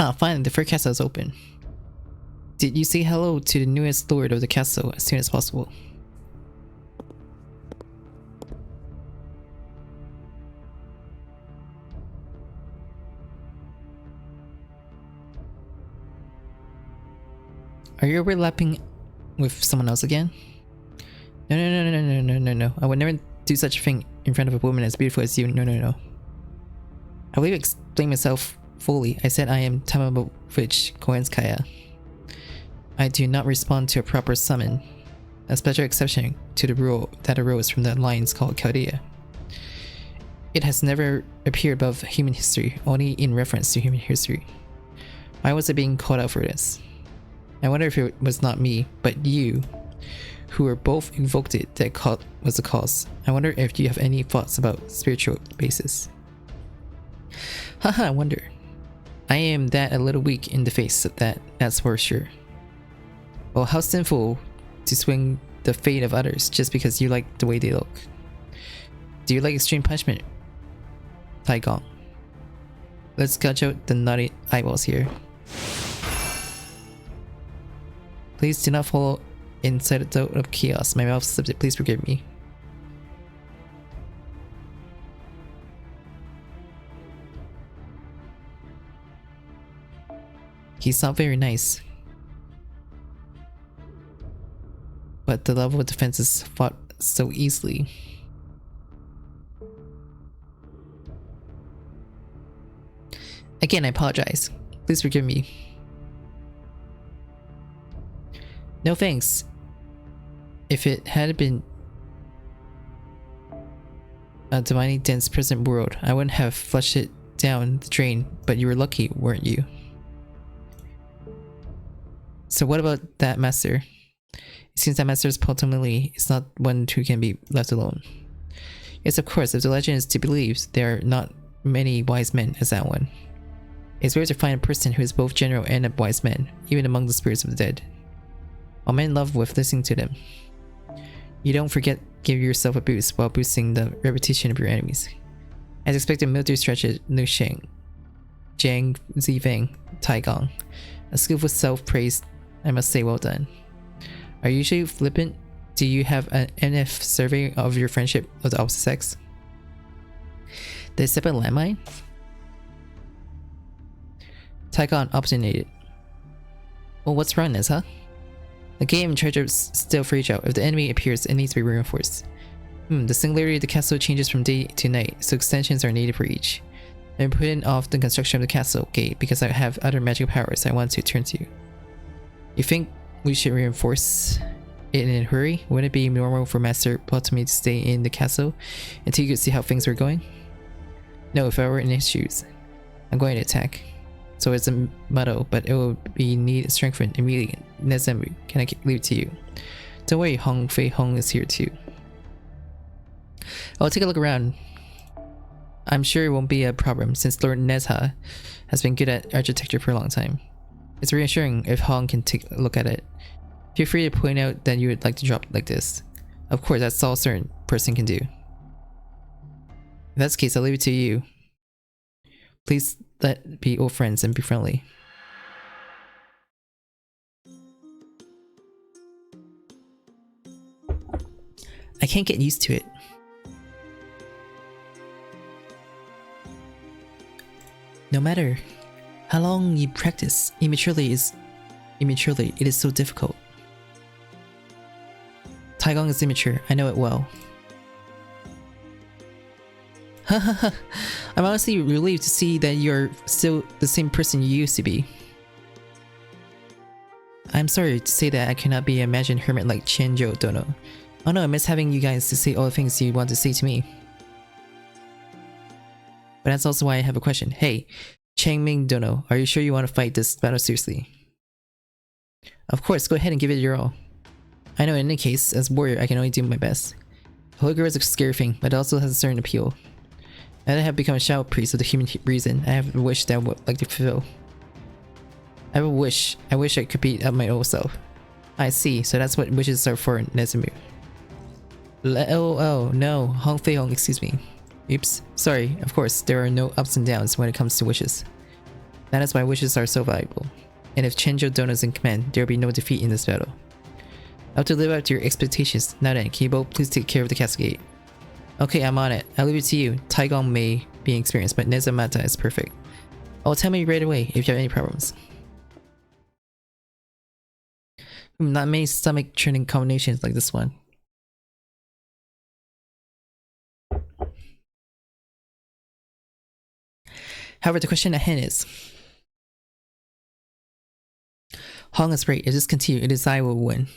Ah, finally, the fur castle is open. Did you say hello to the newest lord of the castle as soon as possible? Are you overlapping with someone else again? No. I would never do such a thing in front of a woman as beautiful as you. No. I believe I explained myself fully. I said I am JP-rKyECtnz. I do not respond to a proper summon, a special exception to the rule that arose from the alliance called Chaldea. It has never appeared above human history, only in reference to human history. Why was I being called out for this? I wonder if it was not me, but you, who were both invoked it, that was the cause. I wonder if you have any thoughts about spiritual basis. Haha, I wonder. I am that a little weak in the face of that's for sure. Well, how sinful to swing the fate of others just because you like the way they look. Do you like extreme punishment, Ligon? Let's gouge out the naughty eyeballs here. Please do not follow inside the thought of chaos. My mouth slipped it. Please forgive me. He's not very nice. But the level of defense is fought so easily. Again, I apologize. Please forgive me. No thanks. If it had been a divinely dense present world, I wouldn't have flushed it down the drain, but you were lucky, weren't you? So what about that master? It seems that master ultimately is not one who can be left alone. Yes, of course, if the legend is to be believed, there are not many wise men as that one. It's rare to find a person who is both general and a wise man, even among the spirits of the dead. All men love with listening to them. You don't forget give yourself a boost while boosting the reputation of your enemies. As expected, military stretcher Nu Sheng, Jiang Zifeng, Taigong. A skillful self-praise, I must say well done. Are you usually flippant? Do you have an NF survey of your friendship of the opposite sex? Did I step on landmine? Taigong obstinated. Well, what's wrong, Nessa? The game treasures still fragile. If the enemy appears, it needs to be reinforced. The singularity of the castle changes from day to night, so extensions are needed for each. I'm putting off the construction of the castle gate because I have other magical powers I want to turn to. You think we should reinforce it in a hurry? Wouldn't it be normal for Master Ptolemy to stay in the castle until you could see how things were going? No, if I were in his shoes. I'm going to attack. So it's a muddle, but it will be need strengthened immediately. Nezemu, can I leave it to you? Don't worry, Hong Fei Hong is here too. I'll take a look around. I'm sure it won't be a problem since Lord Nezha has been good at architecture for a long time. It's reassuring if Hong can take a look at it. Feel free to point out that you would like to drop it like this. Of course, that's all a certain person can do. If that's the case, I'll leave it to you. Please let be old friends and be friendly. I can't get used to it. No matter how long you practice, immaturely, it is so difficult. Taigong is immature, I know it well. I'm honestly relieved to see that you're still the same person you used to be. I'm sorry to say that I cannot be an imagined hermit like Qianzhou Dono. Oh no, I miss having you guys to say all the things you want to say to me. But that's also why I have a question. Hey, Changming Dono, are you sure you want to fight this battle seriously? Of course, go ahead and give it your all. I know in any case, as warrior, I can only do my best. Holy Grail is a scary thing, but it also has a certain appeal. Now that I have become a shadow priest of the human reason, I have a wish that I would like to fulfill. I have a wish. I wish I could beat up my old self. I see, so that's what wishes are for, Nezemu. Oh, no, Hong Fei Hong, excuse me. Oops, sorry, of course, there are no ups and downs when it comes to wishes. That is why wishes are so valuable. And if Chenjo Dono is in command, there will be no defeat in this battle. I have to live up to your expectations. Now then, can you both please take care of the cascade? Okay, I'm on it. I'll leave it to you. Taigong may be inexperienced, but Nezamata is perfect. Oh, tell me right away if you have any problems. Not many stomach churning combinations like this one. However, the question at hand is, Hong is right. If this continues, it is I will win.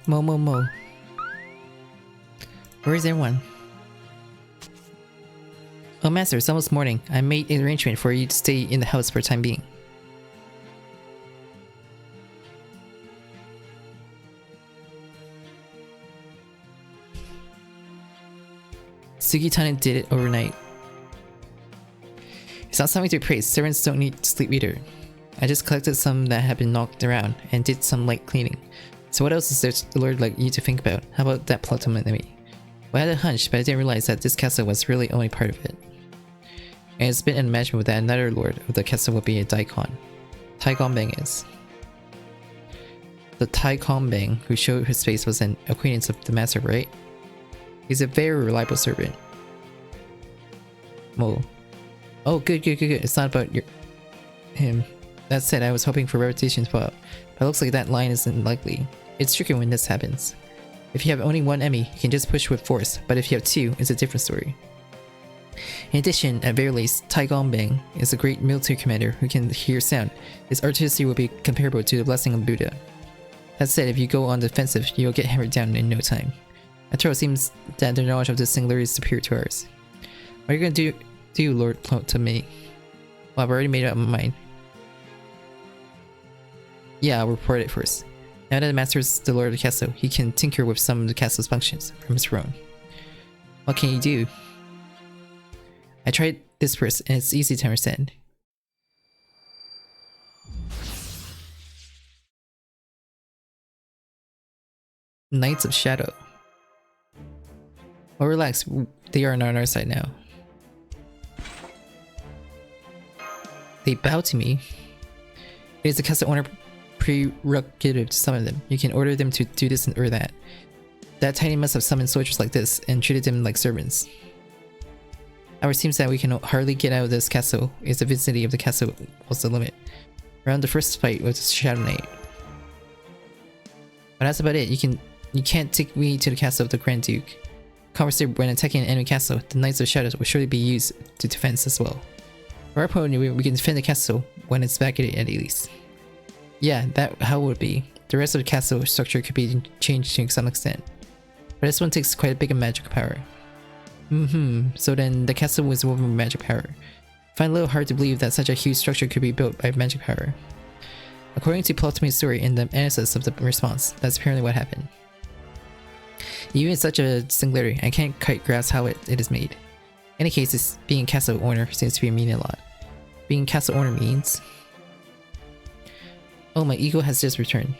Mo. Where is everyone? Oh, Master, it's almost morning. I made an arrangement for you to stay in the house for the time being. Sugitane did it overnight. It's not something to praise. Servants don't need sleep either. I just collected some that had been knocked around and did some light cleaning. So what else is there the Lord like you to think about? How about that plot to enemy? Well, I had a hunch, but I didn't realize that this castle was really only part of it. And it's been unimaginable that another lord of the castle would be a daikon. Taigonbang is. The Taigonbang who showed his face was an acquaintance of the master, right? He's a very reliable servant. Mo. Oh, good. It's not about him. That said, I was hoping for reputation to up, but it looks like that line isn't likely. It's tricky when this happens. If you have only one enemy, you can just push with force, but if you have two, it's a different story. In addition, at very least, Taigonbang is a great military commander who can hear sound. His artistry will be comparable to the blessing of Buddha. That said, if you go on the defensive, you'll get hammered down in no time. After all, it seems that their knowledge of this singularity is superior to ours. What are you gonna do, Lord to me? Well, I've already made up my mind. Yeah, I'll report it first. Now that the master is the lord of the castle, he can tinker with some of the castle's functions from his throne. What can you do? I tried this first, and it's easy to understand. Knights of Shadow. Well, relax, they are on our side now. They bow to me. It is the castle owner prerogative to summon them. You can order them to do this or that. That tiny must have summoned soldiers like this and treated them like servants. However, it seems that we can hardly get out of this castle, as the vicinity of the castle was the limit. Around the first fight with the Shadow Knight. But that's about it. You can't take me to the castle of the Grand Duke. Conversely, when attacking an enemy castle, the Knights of Shadows will surely be used to defense as well. For our opponent, we can defend the castle when it's vacated at least. Yeah, that how would it be. The rest of the castle structure could be changed to some extent. But this one takes quite a big magic power. So then the castle was woven with magic power. I find it a little hard to believe that such a huge structure could be built by magic power. According to Plotome's story in the analysis of the response, that's apparently what happened. Even in such a singularity, I can't quite grasp how it is made. In any case, being castle owner seems to be meaning a lot. Being castle owner means... Oh, my ego has just returned.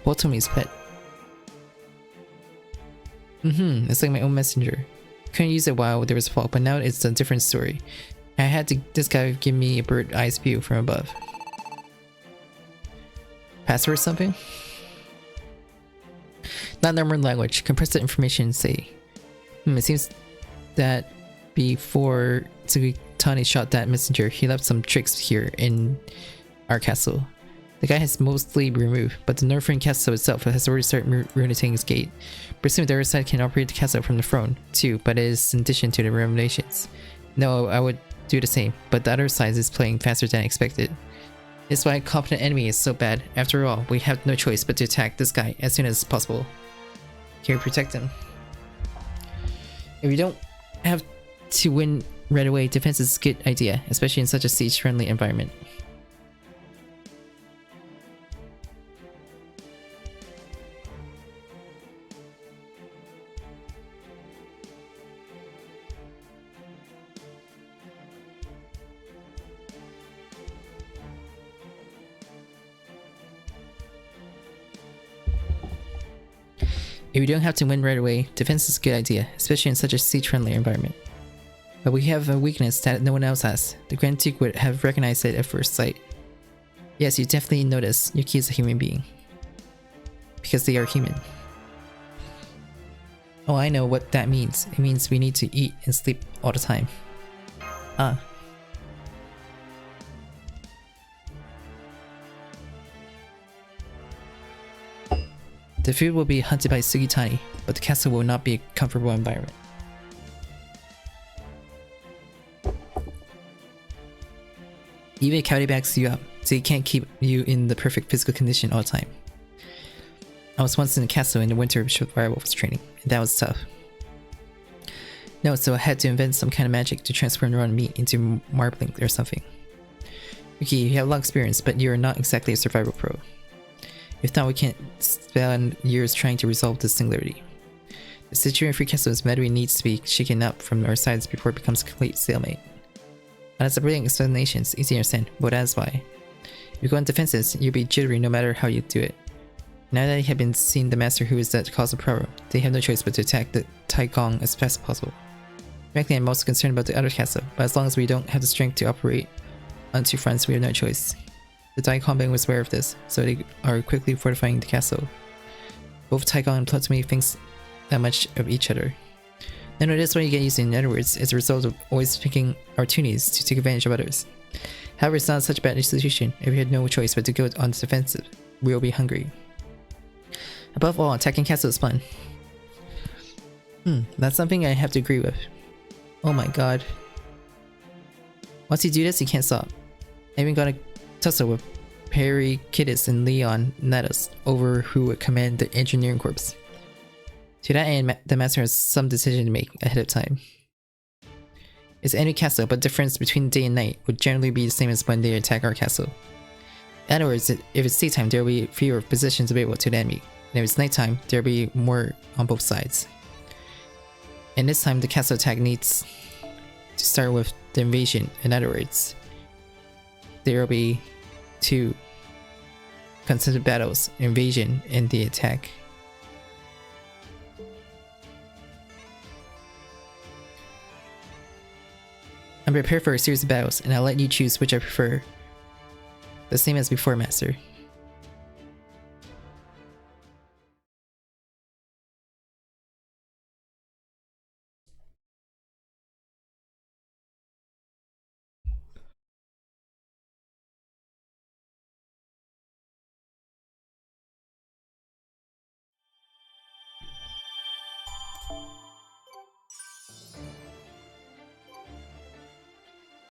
Plotome's pet. It's like my own messenger. Couldn't use it while there was a fog, but now it's a different story. I had this guy give me a bird's-eye view from above. Password or something? Not normal language. Compress the information and say. It seems that before Tsugitani shot that messenger, he left some tricks here in our castle. The guy has mostly removed, but the Northern castle itself has already started ruining its gate. Presumably the other side can operate the castle from the throne, too, but it is in addition to the renovations. No, I would do the same, but the other side is playing faster than expected. It's why a competent enemy is so bad. After all, we have no choice but to attack this guy as soon as possible. Can we protect him? If we don't have to win right away, defense is a good idea, especially in such a siege-friendly environment. If we don't have to win right away, defense is a good idea, especially in such a siege-friendly environment. But we have a weakness that no one else has. The Grand Duke would have recognized it at first sight. Yes, you definitely notice Yuki is a human being. Because they are human. Oh, I know what that means. It means we need to eat and sleep all the time. Ah. The food will be hunted by Sugitani, but the castle will not be a comfortable environment. Even Coyote backs you up, so he can't keep you in the perfect physical condition all the time. I was once in a castle in the winter of werewolves training, and that was tough. No, so I had to invent some kind of magic to transform raw meat into marbling or something. Yuki, you have a lot of experience, but you are not exactly a survival pro. If not, we can't spend years trying to resolve this singularity. The situation in Free Castle is Medway needs to be shaken up from our sides before it becomes a complete stalemate. And that's a brilliant explanation, it's easy to understand, but that's why. If you go on defenses, you'll be jittery no matter how you do it. Now that you have been seeing the master who is the cause of problem, they have no choice but to attack the Taikong as fast as possible. Frankly, I'm most concerned about the other castle, but as long as we don't have the strength to operate on two fronts, we have no choice. The Daikon Bang was aware of this, so they are quickly fortifying the castle. Both Taikon and Ptolemy thinks that much of each other. No, this is what you get used to. In other words, as a result of always picking opportunities to take advantage of others. However, it's not such a bad institution. If we had no choice but to go on the defensive, we will be hungry. Above all, attacking castle is fun. That's something I have to agree with. Oh my god. Once you do this, you can't stop. I even got a tussle with JP-rKyECtnz and Leon Thanatos over who would command the engineering corps. To that end, the master has some decision to make ahead of time. It's any castle, but the difference between day and night would generally be the same as when they attack our castle. In other words, if it's daytime, there will be fewer positions available to the enemy, and if it's nighttime, there will be more on both sides. And this time, the castle attack needs to start with the invasion. In other words, there will be two contested battles, invasion and the attack. I'm prepared for a series of battles, and I'll let you choose which I prefer. The same as before, Master.